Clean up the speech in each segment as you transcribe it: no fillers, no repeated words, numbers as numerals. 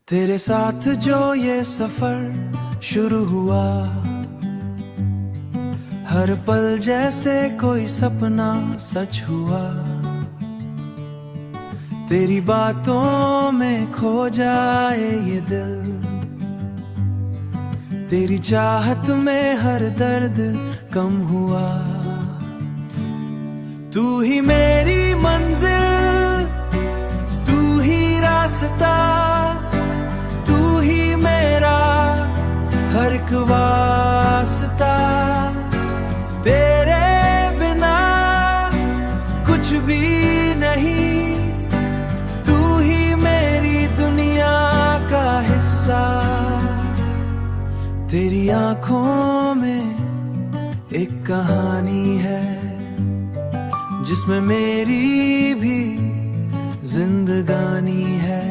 तेरे साथ जो ये सफर शुरू हुआ, हर पल जैसे कोई सपना सच हुआ। तेरी बातों में खो जाए ये दिल, तेरी चाहत में हर दर्द कम हुआ। तू ही मेरी मंजिल, तू ही रास्ता, तू ही मेरा हर एक वास्ता। तेरे बिना कुछ भी नहीं, तू ही मेरी दुनिया का हिस्सा। तेरी आंखों में एक कहानी है, जिसमें मेरी भी जिंदगानी है।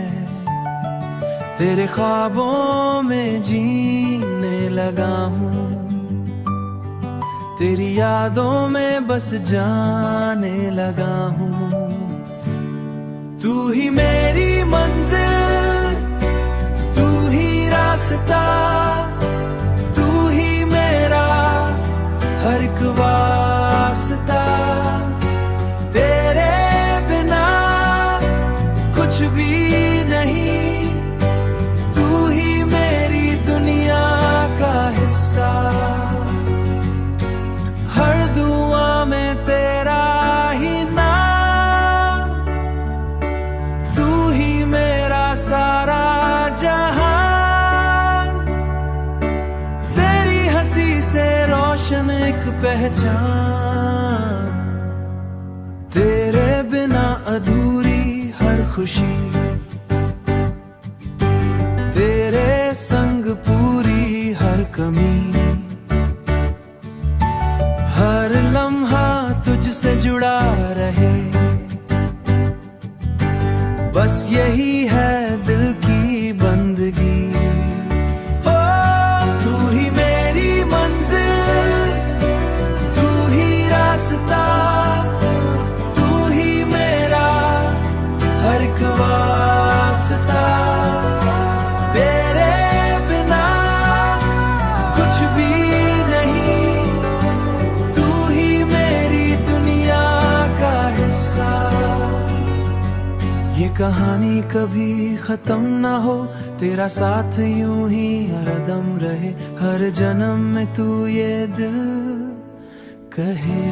तेरे ख्वाबों में जीने लगा हूँ, तेरी यादों में बस जाने लगा हूँ। तू ही मेरी मंजिल, तू ही रास्ता, तू ही मेरा हर एक वास्ता। तेरे बिना कुछ भी नहीं, तू ही मेरी दुनिया का हिस्सा। हर दुआ में तेरा ही नाम, तू ही मेरा सारा जहान। तेरी हंसी से रोशन एक पहचान। तेरे बिना अधूरी हर खुशी, तेरे संग पूरी हर कमी। हर लम्हा तुझसे जुड़ा रहे, बस यही है दिल की बंदगी। ओ तू ही मेरी मंजिल, तू ही रास्ता, तू ही मेरा हर एक वास्ता। तेरे बिना कुछ भी नहीं, तू ही मेरी दुनिया का हिस्सा। ये कहानी कभी खत्म ना हो, तेरा साथ यूं ही हरदम रहे। हर जन्म में तू ये दिल कहे।